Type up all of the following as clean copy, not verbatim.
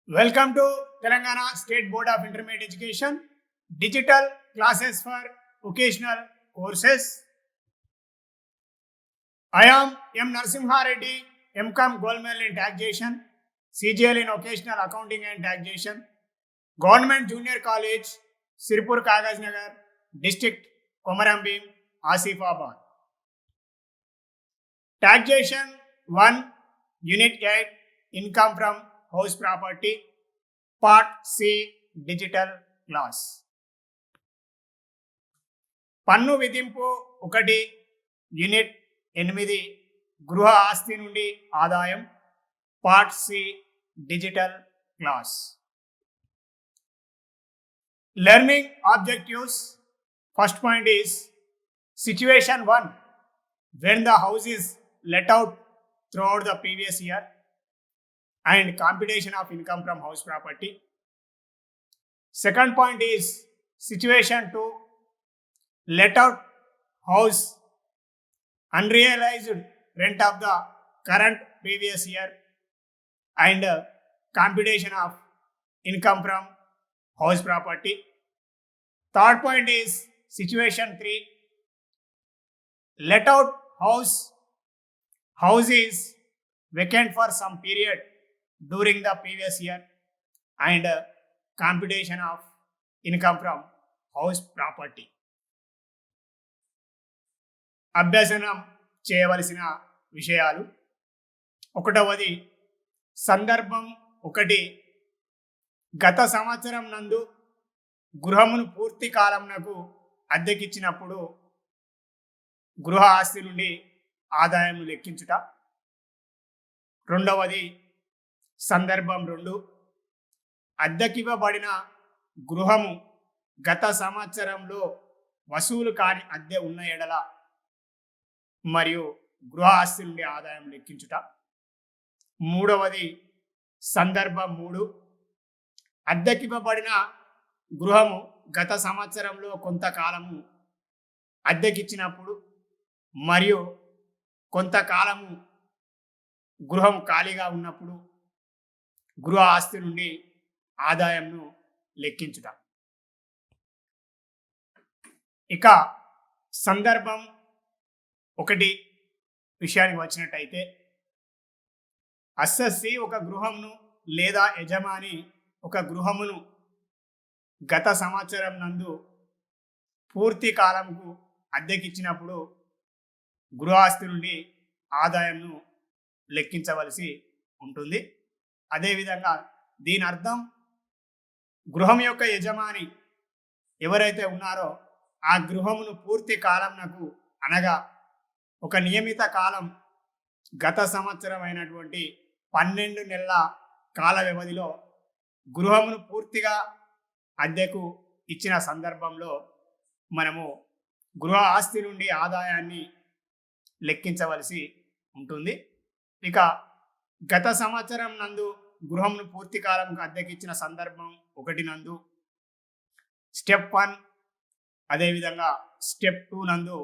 Welcome to Telangana State Board of Intermediate Education, digital classes for vocational courses. I am M. Narasimha Reddy, MCom Gold Medal in Taxation, CGL in Occasional Accounting and Taxation, Government Junior College, Sirpur Kagajnagar, District Komarambim, Asifabad. Taxation 1, Unit 8, Income from House Property, Part C, Digital Class. పన్ను విధింపు 1, unit 8, గృహ ఆస్తి నుండి ఆదాయం, part C, digital class. Learning objectives. First point is situation 1, when the house is let out throughout the previous year and computation of income from house property. Second point is situation 2, let out house unrealized rent of the current previous year and computation of income from house property. Third point is situation 3, let out house is vacant for some period during the previous year and computation of income from house property. అభ్యసనం చేయవలసిన విషయాలు. 1వది సందర్భం 1, గత సంవత్సరం నందు గృహమును పూర్తి కాలంనకు అద్దెకిచ్చినప్పుడు గృహ ఆస్తి నుండి ఆదాయం లెక్కించుట. 2వది సందర్భం 2, అద్దెకివ్వబడిన గృహము గత సంవత్సరంలో వసూలు కాని అద్దె ఉన్న ఎడల మరియు గృహ ఆస్తి నుండి ఆదాయం లెక్కించుట. 3వది సందర్భం 3, అద్దెకివ్వబడిన గృహము గత సంవత్సరంలో కొంతకాలము అద్దెకిచ్చినప్పుడు మరియు కొంతకాలము గృహం ఖాళీగా ఉన్నప్పుడు గృహ ఆస్తి నుండి ఆదాయంను లెక్కించుట. ఇక సందర్భం 1 విషయానికి వచ్చినట్టయితే, అస్సెస్సీ ఒక గృహమును లేదా యజమాని ఒక గృహమును గత సంవత్సరం నందు పూర్తి కాలంకు అద్దెకిచ్చినప్పుడు గృహ ఆస్తి నుండి ఆదాయంను లెక్కించవలసి ఉంటుంది. అదేవిధంగా దీని అర్థం గృహం యొక్క యజమాని ఎవరైతే ఉన్నారో ఆ గృహమును పూర్తి కాలంనకు అనగా ఒక నియమిత కాలం గత సంవత్సరం అయినటువంటి 12 నెలల కాల వ్యవధిలో గృహమును పూర్తిగా అద్దెకు ఇచ్చిన సందర్భంలో మనము గృహ ఆస్తి నుండి ఆదాయాన్ని లెక్కించవలసి ఉంటుంది. ఇక గత సంవత్సరం నందు గృహమును పూర్తి కాలంకు అద్దెకిచ్చిన సందర్భం 1 నందు స్టెప్ 1, అదేవిధంగా స్టెప్ 2 నందు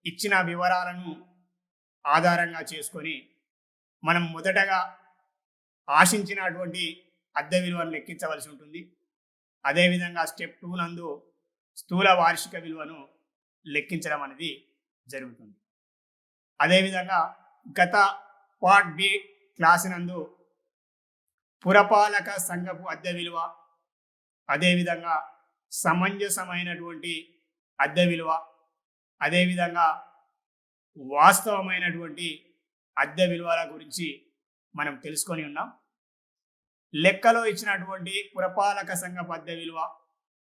ఇచ్చిన వివరాలను ఆధారంగా చేసుకొని మనం మొదటగా ఆశించినటువంటి అద్దె విలువను లెక్కించవలసి ఉంటుంది. అదేవిధంగా స్టెప్ 2 నందు స్థూల వార్షిక విలువను లెక్కించడం అనేది జరుగుతుంది. అదేవిధంగా గత పార్ట్ బి క్లాస్ నందు పురపాలక సంఘపు అద్దె విలువ, అదేవిధంగా సమంజసమైనటువంటి అద్దె విలువ, అదేవిధంగా వాస్తవమైనటువంటి అద్దె విలువల గురించి మనం తెలుసుకొని ఉన్నాం. లెక్కలో ఇచ్చినటువంటి పురపాలక సంఘపు అద్దె విలువ,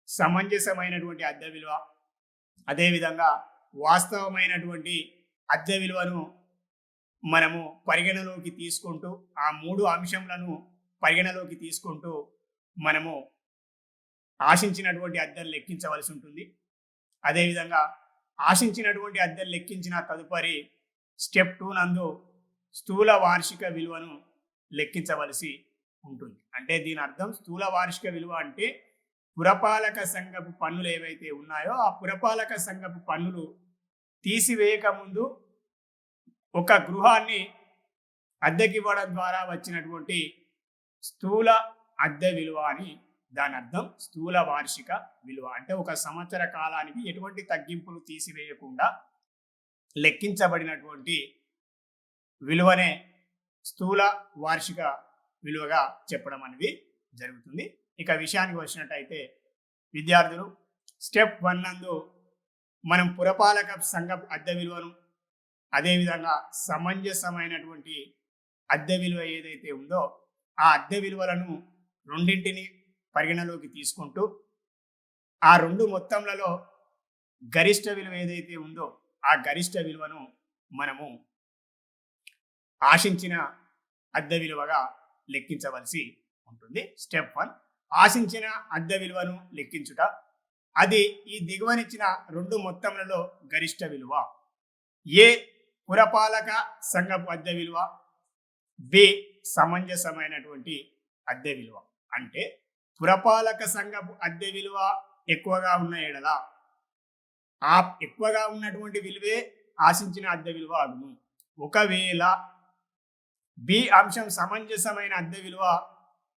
సమంజసమైనటువంటి అద్దె విలువ, అదేవిధంగా వాస్తవమైనటువంటి అద్దె విలువను మనము పరిగణలోకి తీసుకుంటూ ఆ 3 అంశములను పరిగణలోకి తీసుకుంటూ మనము ఆశించినటువంటి అద్దెను లెక్కించవలసి ఉంటుంది. అదేవిధంగా ఆశించినటువంటి అద్దెను లెక్కించిన తదుపరి స్టెప్ 2 నందు స్థూల వార్షిక విలువను లెక్కించవలసి ఉంటుంది. అంటే దీని అర్థం స్థూల వార్షిక విలువ అంటే పురపాలక సంఘపు పన్నులు ఏవైతే ఉన్నాయో ఆ పురపాలక సంఘపు పన్నులు తీసివేయక ముందు ఒక గృహాన్ని అద్దెకివ్వడం ద్వారా వచ్చినటువంటి స్థూల అద్దె విలువ అని దాని అర్థం. స్థూల వార్షిక విలువ అంటే ఒక సంవత్సర కాలానికి ఎటువంటి తగ్గింపులు తీసివేయకుండా లెక్కించబడినటువంటి విలువనే స్థూల వార్షిక విలువగా చెప్పడం అనేది జరుగుతుంది. ఇక విషయానికి వచ్చినట్టయితే విద్యార్థులు స్టెప్ 1 నందు మనం పురపాలక సంఘ అద్దె విలువను, అదేవిధంగా సమంజసమైనటువంటి అద్దె విలువ ఏదైతే ఉందో ఆ అద్దె విలువలను రెండింటిని పరిగణలోకి తీసుకుంటూ ఆ రెండు మొత్తంలలో గరిష్ట విలువ ఏదైతే ఉందో ఆ గరిష్ట విలువను మనము ఆశించిన అద్దె విలువగా లెక్కించవలసి ఉంటుంది. స్టెప్ 1 ఆశించిన అద్దె విలువను లెక్కించుట. అది ఈ దిగువనిచ్చిన రెండు మొత్తములలో గరిష్ట విలువ. ఏ పురపాలక సంఘపు అద్దె విలువ, బి సమంజసమైనటువంటి అద్దె విలువ. అంటే పురపాలక సంఘపు అద్దె విలువ ఎక్కువగా ఉన్న ఎడల ఆ ఎక్కువగా ఉన్నటువంటి విలువే ఆశించిన అద్దె విలువ అగును. ఒకవేళ బి అంశం సమంజసమైన అద్దె విలువ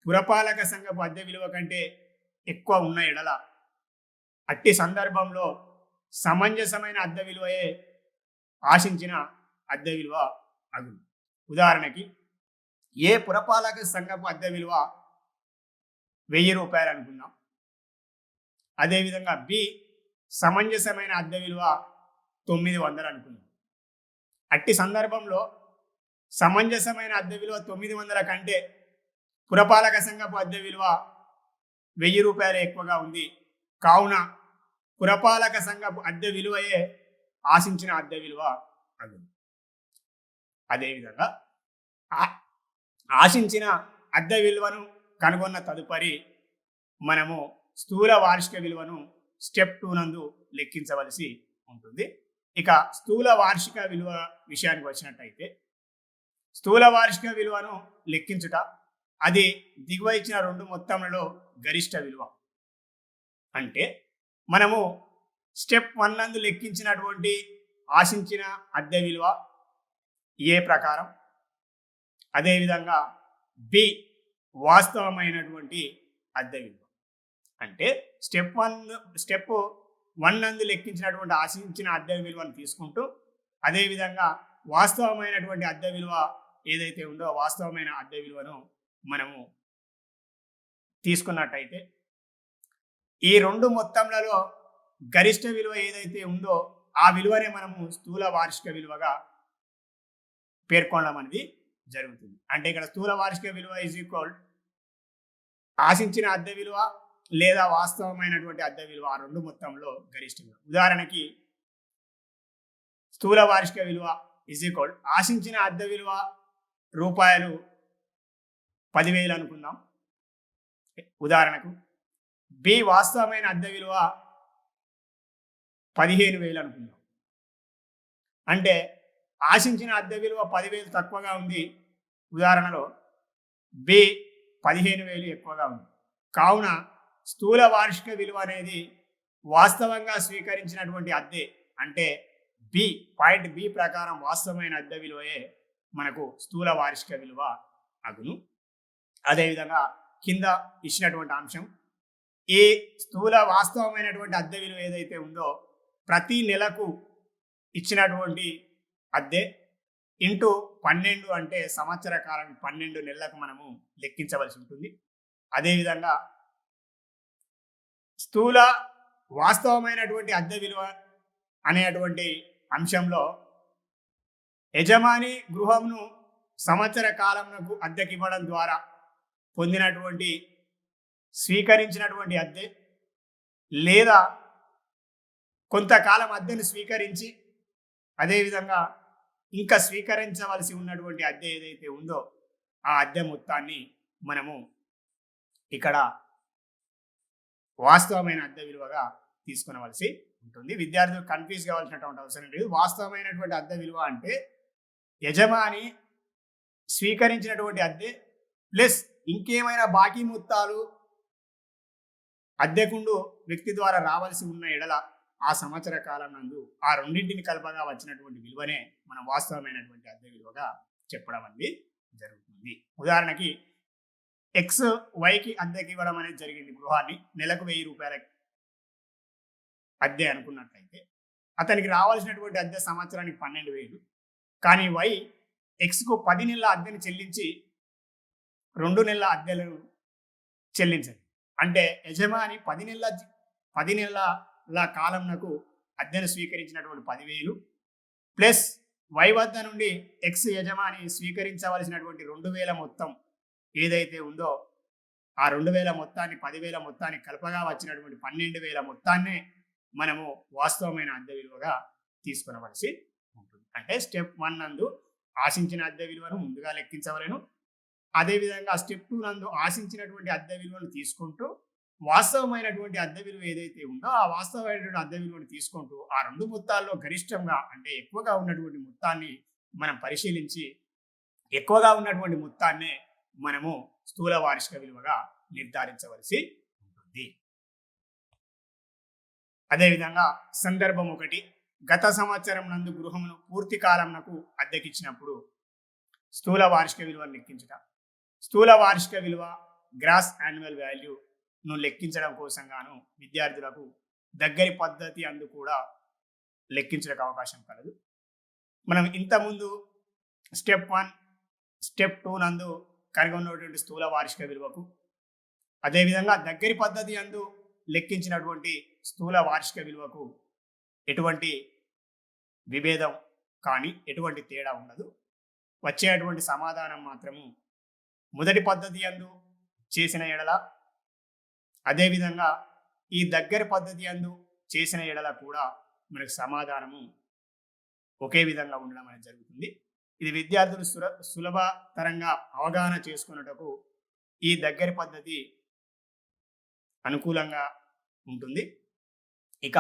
పురపాలక సంఘపు అద్దె విలువ కంటే ఎక్కువ ఉన్న ఎడల అట్టి సందర్భంలో సమంజసమైన అద్దె విలువయే ఆశించిన అద్దె విలువ అగును. ఉదాహరణకి ఏ పురపాలక సంఘపు అద్దె విలువ 1000 రూపాయలు అనుకుందాం. అదేవిధంగా బి సమంజసమైన అద్దె విలువ 900 అనుకుందాం. అట్టి సందర్భంలో సమంజసమైన అద్దె విలువ 900 కంటే పురపాలక సంఘపు అద్దె విలువ 1000 రూపాయలు ఎక్కువగా ఉంది. కావున పురపాలక సంఘపు అద్దె విలువయే ఆశించిన అద్దె విలువ అగును. అదేవిధంగా ఆశించిన అద్దె విలువను కనుగొన్న తదుపరి మనము స్థూల వార్షిక విలువను స్టెప్ 2 నందు లెక్కించవలసి ఉంటుంది. ఇక స్థూల వార్షిక విలువ విషయానికి వచ్చినట్టయితే స్థూల వార్షిక విలువను లెక్కించుట. అది దిగువ ఇచ్చిన రెండు మొత్తములలో గరిష్ట విలువ. అంటే మనము స్టెప్ 1 నందు లెక్కించినటువంటి ఆశించిన అద్దె విలువ ఏ ప్రకారం, అదేవిధంగా బి వాస్తవమైనటువంటి అద్దె విలువ. అంటే స్టెప్ 1 నందు లెక్కించినటువంటి ఆశించిన అద్దె విలువను తీసుకుంటూ అదేవిధంగా వాస్తవమైనటువంటి అద్దె విలువ ఏదైతే ఉందో వాస్తవమైన అద్దె విలువను మనము తీసుకున్నట్టయితే ఈ రెండు మొత్తంలలో గరిష్ట విలువ ఏదైతే ఉందో ఆ విలువనే మనము స్థూల వార్షిక విలువగా పేర్కొనడం అనేది జరుగుతుంది. అంటే ఇక్కడ స్థూల వార్షిక విలువ ఈజ్ ఈక్వల్ ఆశించిన అద్దె విలువ లేదా వాస్తవమైనటువంటి అద్దె విలువ ఆ రెండు మొత్తంలో గరిష్ట విలువ. ఉదాహరణకి స్థూల వార్షిక విలువ ఈజ్ ఈక్వల్ ఆశించిన అద్దె విలువ రూపాయలు 10,000 అనుకుందాం ఉదాహరణకు. బి వాస్తవమైన అద్దె విలువ 15,000 అనుకుందాం. అంటే ఆశించిన అద్దె విలువ 10,000 తక్కువగా ఉంది ఉదాహరణలో, బి 15,000 ఎక్కువగా ఉంది. కావున స్థూల వార్షిక విలువ అనేది వాస్తవంగా స్వీకరించినటువంటి అద్దె అంటే పాయింట్ బి ప్రకారం వాస్తవమైన అద్దె విలువయే మనకు స్థూల వార్షిక విలువ అగును. అదేవిధంగా కింద ఇచ్చినటువంటి అంశం ఈ స్థూల వాస్తవమైనటువంటి అద్దె విలువ ఏదైతే ఉందో ప్రతి నెలకు ఇచ్చినటువంటి అద్దె ఇంటూ 12 అంటే సంవత్సర కాలం 12 నెలలకు మనము లెక్కించవలసి ఉంటుంది. అదేవిధంగా స్థూల వాస్తవమైనటువంటి అద్దె విలువ అనేటువంటి అంశంలో యజమాని గృహంను సంవత్సర కాలంకు అద్దెకివ్వడం ద్వారా పొందినటువంటి స్వీకరించినటువంటి అద్దె లేదా కొంతకాలం అద్దెను స్వీకరించి అదేవిధంగా ఇంకా స్వీకరించవలసి ఉన్నటువంటి అద్దె ఏదైతే ఉందో ఆ అద్దె మొత్తాన్ని మనము ఇక్కడ వాస్తవమైన అద్దె విలువగా తీసుకునవలసి ఉంటుంది. విద్యార్థులు కన్ఫ్యూజ్ కావాల్సినటువంటి అవసరం లేదు. వాస్తవమైనటువంటి అద్దె విలువ అంటే యజమాని స్వీకరించినటువంటి అద్దె ప్లస్ ఇంకేమైనా బాకీ మొత్తాలు అద్దెకుండు వ్యక్తి ద్వారా రావాల్సి ఉన్న ఎడల ఆ సంవత్సర కాలం నందు ఆ రెండింటిని కలపగా వచ్చినటువంటి విలువనే మనం వాస్తవమైనటువంటి అద్దె విలువగా చెప్పడం అనేది జరుగుతుంది. ఉదాహరణకి ఎక్స్ వైకి అద్దెకి ఇవ్వడం అనేది జరిగింది గృహాన్ని, నెలకు 1000 రూపాయలకి అద్దె అనుకున్నట్లయితే అతనికి రావాల్సినటువంటి అద్దె సంవత్సరానికి 12,000. కానీ వై ఎక్స్కు 10 నెలల అద్దెని చెల్లించి 2 నెలల అద్దెలను చెల్లించండి. అంటే యజమాని 10 నెలల కాలంనకు అద్దెను స్వీకరించినటువంటి 10,000 ప్లస్ వై వద్ద నుండి ఎక్స్ యజమాని స్వీకరించవలసినటువంటి 2,000 మొత్తం ఏదైతే ఉందో ఆ 2,000 మొత్తాన్ని 10,000 మొత్తాన్ని కలపగా వచ్చినటువంటి 12,000 మొత్తాన్నే మనము వాస్తవమైన అద్దె విలువగా తీసుకునవలసి ఉంటుంది. అంటే స్టెప్ 1 నందు ఆశించిన అద్దె విలువను ముందుగా లెక్కించవలను. అదేవిధంగా స్టెప్ 2 నందు ఆశించినటువంటి అద్దె విలువను తీసుకుంటూ వాస్తవమైనటువంటి అద్దె విలువ ఏదైతే ఉందో ఆ వాస్తవమైనటువంటి అద్దె విలువను తీసుకుంటూ ఆ రెండు మొత్తాల్లో గరిష్టంగా అంటే ఎక్కువగా ఉన్నటువంటి మొత్తాన్ని మనం పరిశీలించి ఎక్కువగా ఉన్నటువంటి మొత్తాన్నే మనము స్థూల వార్షిక విలువగా నిర్ధారించవలసి ఉంటుంది. అదేవిధంగా సందర్భం 1, గత సంవత్సరం నందు గృహమును పూర్తి కాలంనకు అద్దెకిచ్చినప్పుడు స్థూల వార్షిక విలువను లెక్కించుట. స్థూల వార్షిక విలువ గ్రాస్ యాన్యువల్ వాల్యూను లెక్కించడం కోసం గాను విద్యార్థులకు దగ్గరి పద్ధతి అందు కూడా లెక్కించడానికి అవకాశం కలదు. మనం ఇంతకుముందు స్టెప్ 1, స్టెప్ 2 నందు కనుగొన్నటువంటి స్థూల వార్షిక విలువకు అదేవిధంగా దగ్గరి పద్ధతి అందు లెక్కించినటువంటి స్థూల వార్షిక విలువకు ఎటువంటి విభేదం కానీ ఎటువంటి తేడా ఉండదు. వచ్చేటువంటి సమాధానం మాత్రము మొదటి పద్ధతి అందు చేసిన ఎడల అదేవిధంగా ఈ దగ్గరి పద్ధతి అందు చేసిన ఎడల కూడా మనకు సమాధానము ఒకే విధంగా ఉండడం అనేది జరుగుతుంది. ఇది విద్యార్థులు సులభతరంగా అవగాహన చేసుకున్నటకు ఈ దగ్గరి పద్ధతి అనుకూలంగా ఉంటుంది. ఇక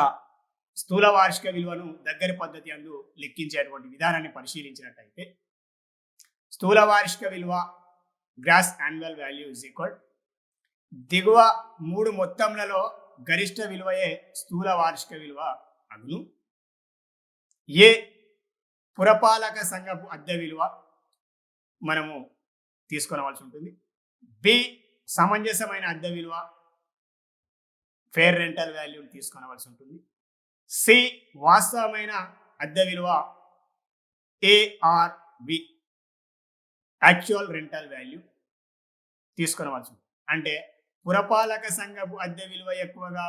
స్థూల వార్షిక విలువను దగ్గరి పద్ధతి అందు లెక్కించేటువంటి విధానాన్ని పరిశీలించినట్టయితే స్థూల వార్షిక విలువ gross annual value is equal దిగువ 3 మొత్తంలలో గరిష్ట విలువయే స్థూల వార్షిక విలువ అగును. ఏ పురపాలక సంఘపు అద్దె విలువ మనము తీసుకొనవలసి ఉంటుంది. బి సమంజసమైన అద్దె విలువ ఫెయిర్ రెంటల్ వాల్యూని తీసుకొనవలసి ఉంటుంది. సి వాస్తవమైన అద్దె విలువ ఏఆర్బి యాక్చువల్ రెంటల్ వాల్యూ తీసుకొనవలసి ఉంటుంది. అంటే పురపాలక సంఘపు అద్దె విలువ ఎక్కువగా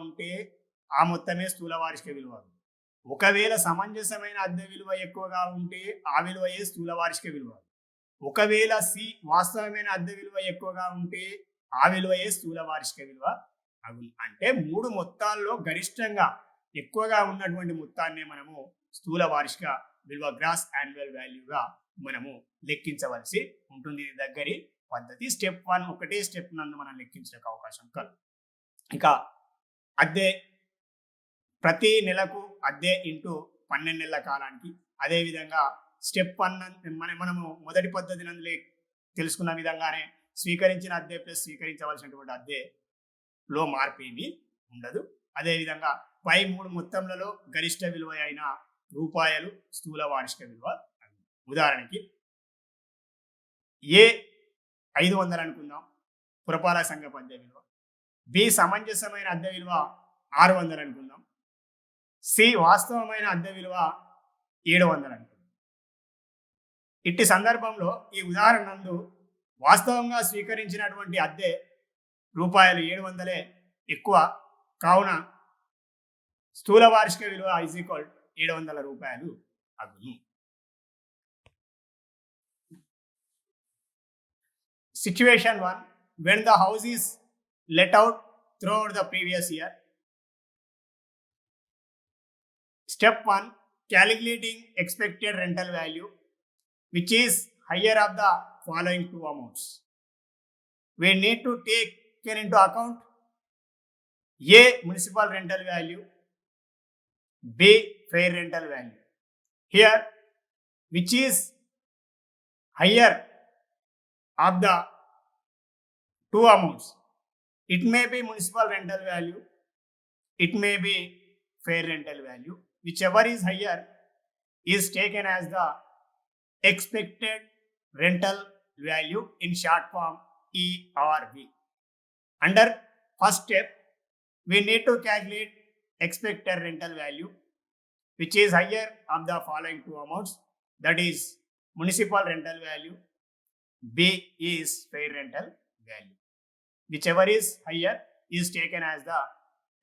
ఉంటే ఆ మొత్తమే స్థూల వార్షిక విలువ. ఒకవేళ సమంజసమైన అద్దె విలువ ఎక్కువగా ఉంటే ఆ విలువయే స్థూల వార్షిక విలువ. ఒకవేళ సి వాస్తవమైన అద్దె విలువ ఎక్కువగా ఉంటే ఆ విలువయే స్థూల వార్షిక విలువ అగును. అంటే 3 మొత్తాల్లో గరిష్టంగా ఎక్కువగా ఉన్నటువంటి మొత్తాన్ని మనము స్థూల వార్షిక విలువ గ్రాస్ యాన్యువల్ వాల్యూగా మనము లెక్కించవలసి ఉంటుంది. ఇది దగ్గరి పద్ధతి. స్టెప్ 1 ఒకటే స్టెప్ నందు మనం లెక్కించడానికి అవకాశం కలదు. ఇక అద్దె ప్రతి నెలకు అద్దె ఇంటూ 12 నెలల కాలానికి. అదేవిధంగా స్టెప్ 1 మనము మొదటి పద్ధతి నందు తెలుసుకున్న విధంగానే స్వీకరించిన అద్దె ప్లస్ స్వీకరించవలసినటువంటి అద్దెలో మార్పు ఏమీ ఉండదు. అదేవిధంగా పై 3 మొత్తంలలో గరిష్ట విలువ అయిన రూపాయలు స్థూల వార్షిక విలువ. ఉదాహరణకి ఏ 500 అనుకుందాం పురపాలక సంఘపు అద్దె విలువ. బి సమంజసమైన అద్దె విలువ 600 అనుకుందాం. సి వాస్తవమైన అద్దె విలువ 700 అనుకుందాం. ఇట్టి సందర్భంలో ఈ ఉదాహరణ నందు వాస్తవంగా స్వీకరించినటువంటి అద్దె రూపాయలు 700 ఎక్కువ కావున స్థూల వార్షిక విలువ ఈజ్ ఈక్వల్ 700 రూపాయలు అగును. Situation 1, when the house is let out throughout the previous year. Step 1, calculating expected rental value, which is higher of the following 2 amounts. We need to take into account A, municipal rental value, B, fair rental value. Here, which is higher of the 2 amounts? It may be municipal rental value, it may be fair rental value. Whichever is higher is taken as the expected rental value, in short form ERV. Under first step, we need to calculate expected rental value, which is higher of the following two amounts, that is municipal rental value, B is fair rental value. Whichever is higher is taken as the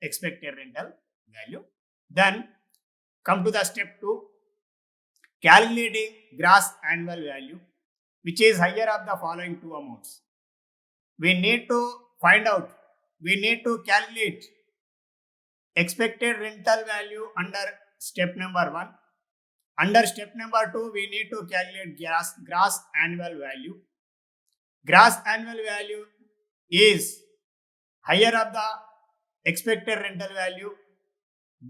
expected rental value. Then come to the step 2, calculating gross annual value, which is higher of the following two amounts. We need to calculate expected rental value under step number 1. Under step number 2, we need to calculate gross annual value. Gross annual value is higher of the expected rental value,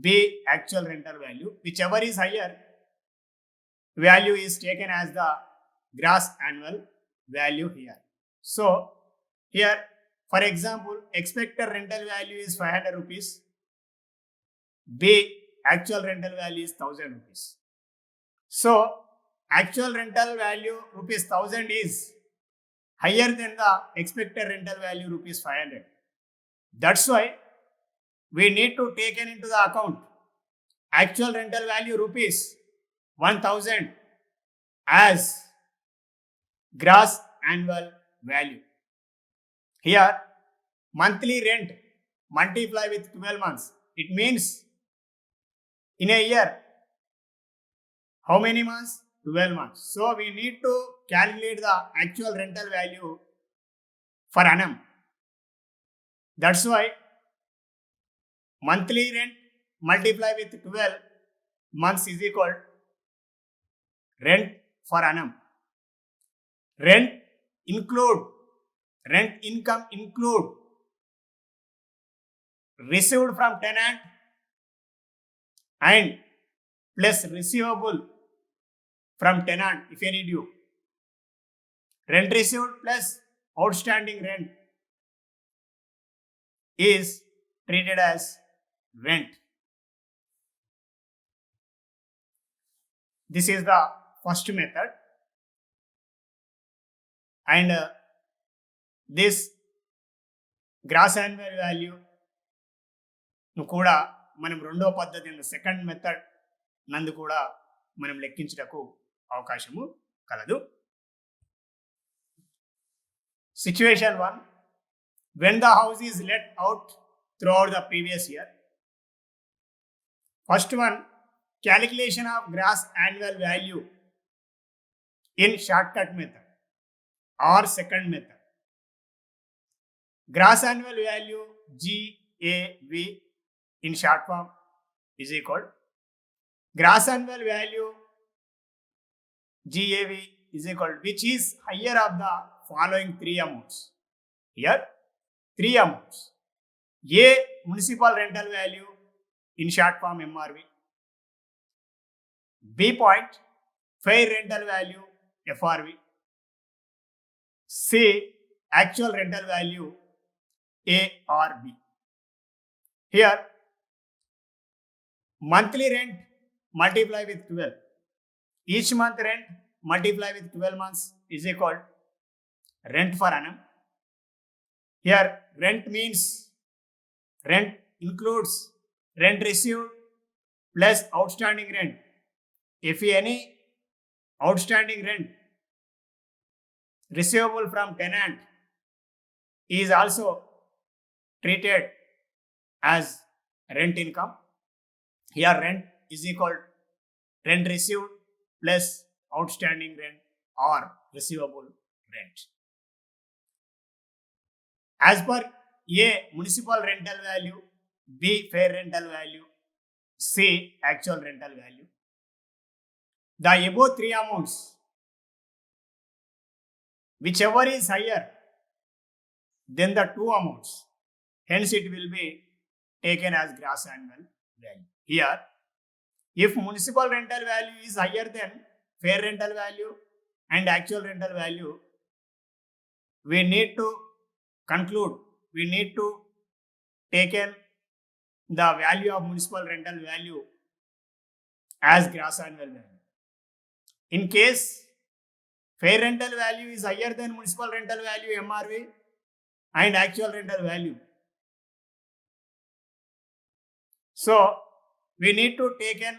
B actual rental value. Whichever is higher, value is taken as the gross annual value here. So here, for example, expected rental value is 500 rupees, B actual rental value is 1000 rupees. So actual rental value rupees 1000 is higher than the expected rental value rupees 500. That's why we need to take into the account actual rental value rupees 1000 as gross annual value. Here, monthly rent multiply with 12 months. It means in a year, how many months? 12 months. So we need to calculate the actual rental value for annum. That's why monthly rent multiply with 12 months is equal rent for annum. Rent income include received from tenant and plus receivable from tenant if any due. Rent received plus outstanding rent is treated as rent. This is the first method, and this gross annual value ను కూడా మనం రెండో పద్ధతి second method నందు కూడా మనం లెక్కించుటకు అవకాశము కలదు. Situation 1, when the house is let out throughout the previous year. First one, calculation of gross annual value in shortcut method or second method. Gross annual value GAV in short form is equal gross annual value GAV is equal, which is higher of the following three amounts. Here, three amounts. A, municipal rental value in short form MRV. B point, fair rental value FRV. C, actual rental value ARB. Here, monthly rent multiply with 12. Each month rent multiply with 12 months is equal rent for annum. Here, rent means rent includes rent received plus outstanding rent. If any outstanding rent receivable from tenant is also treated as rent income. Here, rent is equal rent received plus outstanding rent or receivable rent. As per A, municipal rental value, B, fair rental value, C, actual rental value. The above three amounts, whichever is higher than the two amounts, hence it will be taken as gross annual value. Here, if municipal rental value is higher than fair rental value and actual rental value, we need to conclude, we need to take in the value of municipal rental value as gross annual value. In case Fair rental value is higher than municipal rental value MRV and actual rental value. So we need to take in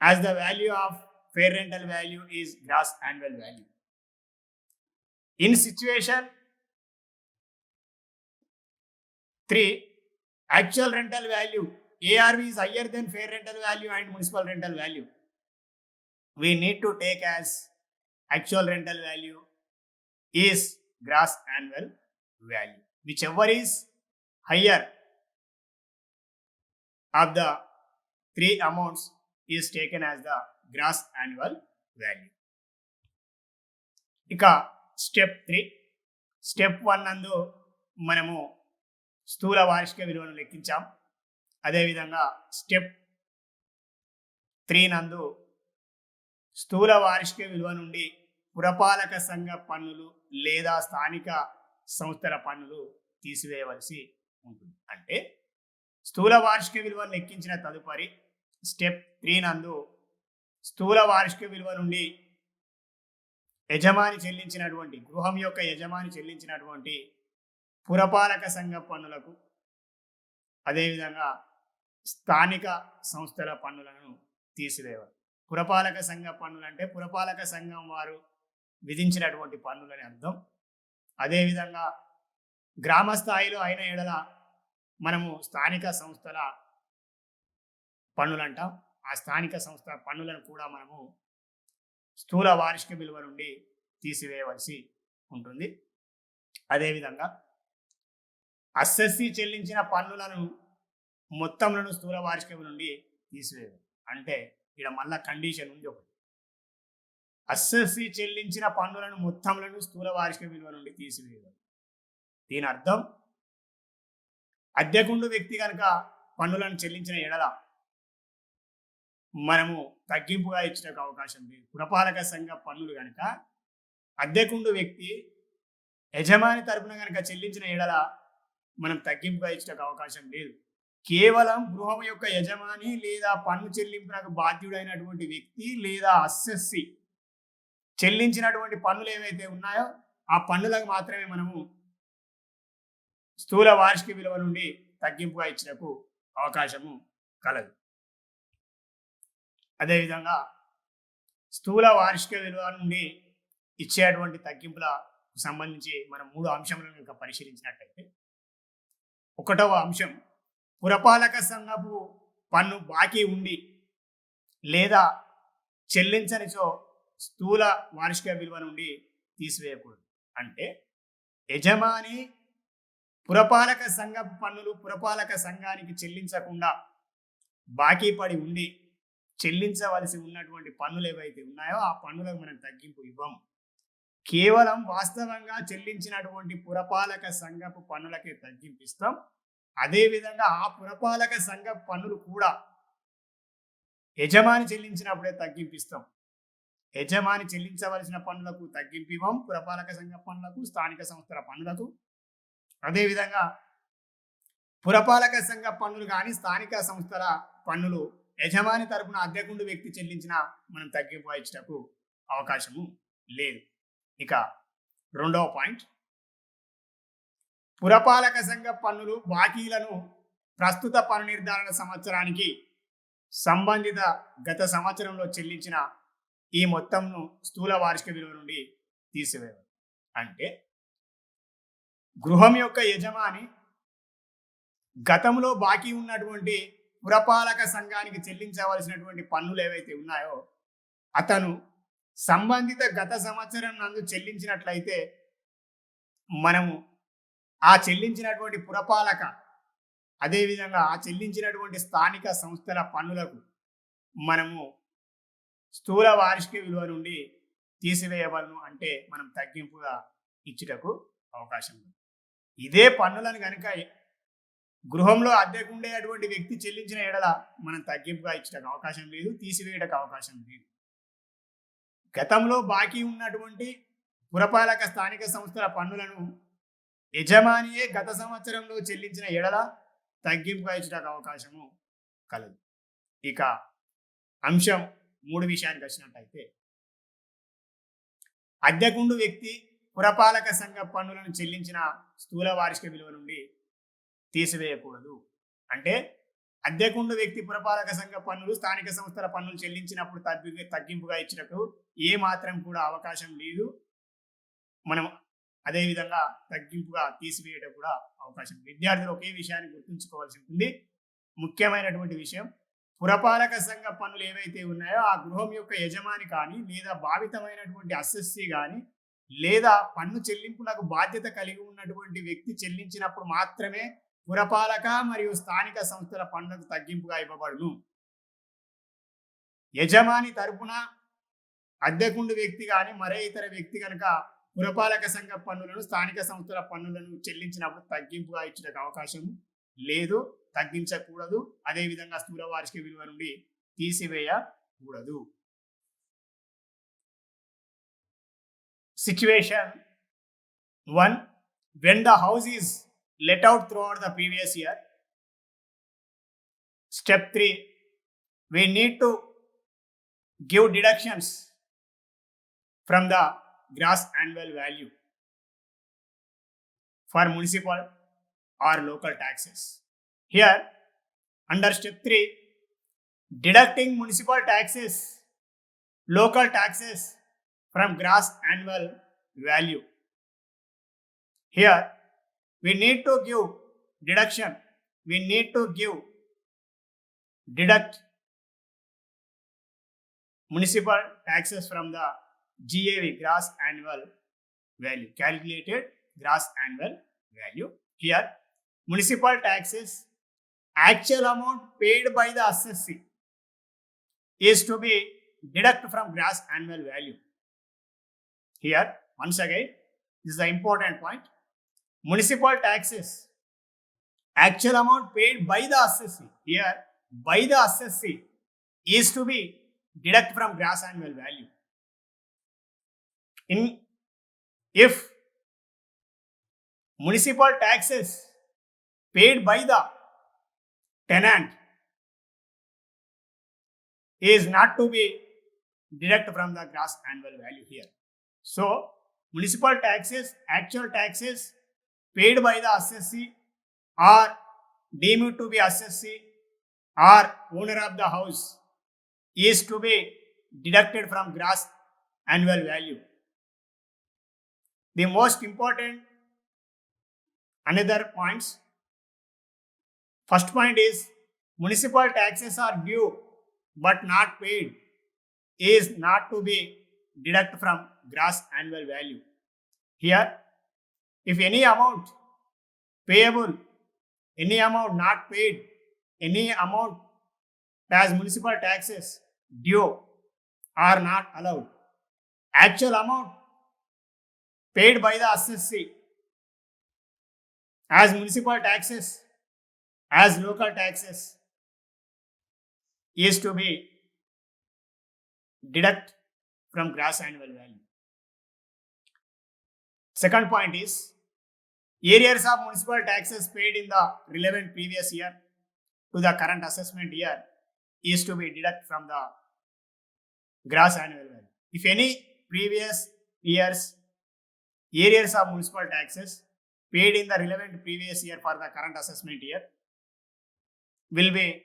as the value of fair rental value is gross annual value. In situation 3, actual rental value ARV is higher than fair rental value and municipal rental value. We need to take as actual rental value is gross annual value. Whichever is higher of the 3 amounts is taken as the gross annual value. ఇక step 3, step 1 నందు మనము స్థూల వార్షిక విలువను లెక్కించాం. అదేవిధంగా step 3 నందు స్థూల వార్షిక విలువ నుండి పురపాలక సంఘ పన్నులు లేదా స్థానిక సంస్థల పన్నులు తీసివేయవలసి ఉంటుంది. అంటే స్థూల వార్షిక విలువను లెక్కించిన తదుపరి స్టెప్ 3 నందు స్థూల వార్షిక విలువ నుండి యజమాని చెల్లించినటువంటి గృహం యొక్క యజమాని చెల్లించినటువంటి పురపాలక సంఘ పన్నులకు అదేవిధంగా స్థానిక సంస్థల పన్నులను తీసివేయాలి. పురపాలక సంఘ పన్నులు అంటే పురపాలక సంఘం వారు విధించినటువంటి పన్నులని అర్థం. అదేవిధంగా గ్రామ స్థాయిలో అయిన ఎడల మనము స్థానిక సంస్థల పన్నులు అంటాం. ఆ స్థానిక సంస్థ పన్నులను కూడా మనము స్థూల వార్షిక విలువ నుండి తీసివేయవలసి ఉంటుంది. అదేవిధంగా అసెస్సీ చెల్లించిన పన్నులను మొత్తంలను స్థూల వార్షిక విలువ నుండి తీసివేయాలి. అంటే ఇక్కడ మళ్ళా కండిషన్ ఉంది ఒకటి. అసెస్సీ చెల్లించిన పన్నులను మొత్తంలను స్థూల వార్షిక విలువ నుండి తీసివేయాలి. దీని అర్థం అద్దెకుండు వ్యక్తి కనుక పన్నులను చెల్లించిన ఎడల మనము తగ్గింపుగా ఇచ్చడానికి అవకాశం లేదు. పురపాలక సంఘ పన్నులు కనుక అద్దెకుండు వ్యక్తి యజమాని తరపున కనుక చెల్లించిన ఎడల మనం తగ్గింపుగా ఇచ్చడానికి అవకాశం లేదు. కేవలం గృహం యొక్క యజమాని లేదా పన్ను చెల్లింపునకు బాధ్యుడైనటువంటి వ్యక్తి లేదా అసెస్సీ చెల్లించినటువంటి పన్నులు ఏవైతే ఉన్నాయో ఆ పన్నులకు మాత్రమే మనము స్థూల వార్షిక విలువ నుండి తగ్గింపుగా ఇచ్చినకు అవకాశము కలదు. అదేవిధంగా స్థూల వార్షిక విలువ నుండి ఇచ్చేటువంటి తగ్గింపులకు సంబంధించి మనం 3 అంశములను కనుక పరిశీలించినట్లయితే, 1వ అంశం పురపాలక సంఘపు పన్ను బాకీ ఉండి లేదా చెల్లించనిచో స్థూల వార్షిక విలువ నుండి తీసివేయకూడదు. అంటే యజమాని పురపాలక సంఘపు పన్నులు పురపాలక సంఘానికి చెల్లించకుండా బాకీ పడి ఉండి చెల్లించవలసి ఉన్నటువంటి పన్నులు ఏవైతే ఉన్నాయో ఆ పన్నులకు మనం తగ్గింపు ఇవ్వము. కేవలం వాస్తవంగా చెల్లించినటువంటి పురపాలక సంఘపు పన్నులకే తగ్గింపిస్తాం. అదేవిధంగా ఆ పురపాలక సంఘ పన్నులు కూడా యజమాని చెల్లించినప్పుడే తగ్గింపిస్తాం. యజమాని చెల్లించవలసిన పన్నులకు తగ్గింపు ఇవ్వం. పురపాలక సంఘ పన్నులకు, స్థానిక సంస్థల పన్నులకు. అదేవిధంగా పురపాలక సంఘ పన్నులు కానీ స్థానిక సంస్థల పన్నులు యజమాని తరపున అద్దెకుండు వ్యక్తి చెల్లించిన మనం తగ్గింపు ఇచ్చటకు అవకాశము లేదు. ఇక 2వ పాయింట్, పురపాలక సంఘ పన్నులు బాకీలను ప్రస్తుత పన్ను నిర్ధారణ సంవత్సరానికి సంబంధిత గత సంవత్సరంలో చెల్లించిన ఈ మొత్తంను స్థూల వార్షిక విలువ నుండి తీసివేయాలి. అంటే గృహం యొక్క యజమాని గతంలో బాకీ ఉన్నటువంటి పురపాలక సంఘానికి చెల్లించవలసినటువంటి పన్నులు ఏవైతే ఉన్నాయో అతను సంబంధిత గత సంవత్సరం నందు చెల్లించినట్లయితే మనము ఆ చెల్లించినటువంటి పురపాలక అదేవిధంగా ఆ చెల్లించినటువంటి స్థానిక సంస్థల పన్నులకు మనము స్థూల వార్షిక విలువ నుండి తీసివేయవలను. అంటే మనం తగ్గింపుగా ఇచ్చుటకు అవకాశం ఉంది. ఇదే పన్నులను కనుక గృహంలో అద్దెకుండేటువంటి వ్యక్తి చెల్లించిన ఎడల మనం తగ్గింపుగా ఇచ్చటకు అవకాశం లేదు, తీసివేయడానికి అవకాశం లేదు. గతంలో బాకీ ఉన్నటువంటి పురపాలక స్థానిక సంస్థల పన్నులను యజమానియే గత సంవత్సరంలో చెల్లించిన ఎడల తగ్గింపుగా ఇచ్చడానికి అవకాశము కలదు. ఇక అంశం 3 విషయానికి వచ్చినట్టయితే, అద్దెకుండు వ్యక్తి పురపాలక సంఘ పన్నులను చెల్లించిన స్థూల వార్షిక విలువ నుండి తీసివేయకూడదు. అంటే అద్దెకుండు వ్యక్తి పురపాలక సంఘ పన్నులు స్థానిక సంస్థల పన్నులు చెల్లించినప్పుడు తగ్గింపుగా ఇచ్చినప్పుడు ఏ మాత్రం కూడా అవకాశం లేదు. మనం అదేవిధంగా తగ్గింపుగా తీసివేయడం కూడా అవకాశం. విద్యార్థులు ఒకే విషయాన్ని గుర్తుంచుకోవాల్సి ఉంటుంది. ముఖ్యమైనటువంటి విషయం, పురపాలక సంఘ పన్నులు ఏవైతే ఉన్నాయో ఆ గృహం యొక్క యజమాని కానీ లేదా భావితమైనటువంటి అసెస్సీ కానీ లేదా పన్ను చెల్లింపులకు బాధ్యత కలిగి ఉన్నటువంటి వ్యక్తి చెల్లించినప్పుడు మాత్రమే పురపాలక మరియు స్థానిక సంస్థల పన్నులకు తగ్గింపుగా ఇవ్వబడును. యజమాని తరపున అద్దెకుండు వ్యక్తి కానీ మరే ఇతర వ్యక్తి కనుక పురపాలక సంఘ పన్నులను స్థానిక సంస్థల పన్నులను చెల్లించినప్పుడు తగ్గింపుగా ఇచ్చడానికి అవకాశం లేదు, తగ్గించకూడదు. అదేవిధంగా స్థూల వార్షిక విలువ నుండి తీసివేయకూడదు. Situation 1. When the house is let out throughout the previous year. Step 3. We need to give deductions from the gross annual value for municipal or local taxes. Here, under step 3, deducting municipal taxes, local taxes from gross annual value. Here, we need to give deduction. We need to deduct municipal taxes from the GAV, gross annual value, calculated gross annual value. Here, municipal taxes, actual amount paid by the assessee is to be deducted from gross annual value. Here, once again, this is the important point. Municipal taxes, actual amount paid by the assessee. Here, by the assessee is to be deducted from gross annual value. If municipal taxes paid by the tenant is not to be deducted from the gross annual value here. So, municipal taxes, actual taxes paid by the assessee or deemed to be assessee or owner of the house is to be deducted from gross annual value. The most important another points. First point is municipal taxes are due but not paid is not to be deducted from gross annual value. Here, if any amount payable, any amount not paid, any amount as municipal taxes due are not allowed. Actual amount paid by the assessee as municipal taxes, as local taxes is to be deducted from gross annual value. Second point is arrears of municipal taxes paid in the relevant previous year to the current assessment year is to be deducted from the gross annual value. If any previous years arrears of municipal taxes paid in the relevant previous year for the current assessment year will be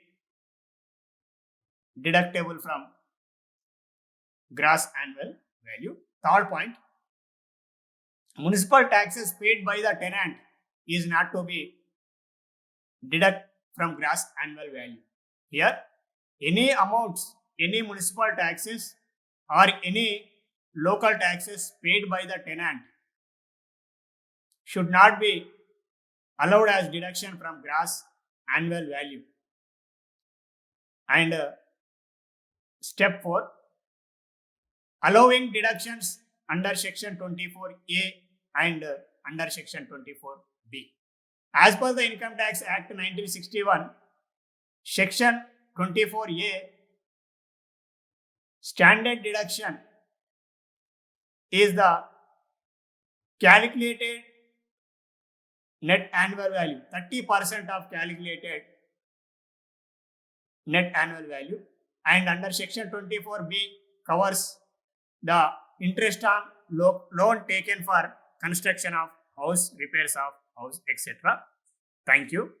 deductible from gross annual value. Third point, municipal taxes paid by the tenant is not to be deducted from gross annual value. Here, any amounts, any municipal taxes or any local taxes paid by the tenant should not be allowed as deduction from gross annual value. And step 4, allowing deductions under section 24A and under section 24B. As per the Income Tax Act 1961, section 24A, standard deduction is the calculated net annual value, 30% of calculated net annual value. And under section 24B covers the interest on loan taken for construction of house, repairs of house, etc. Thank you.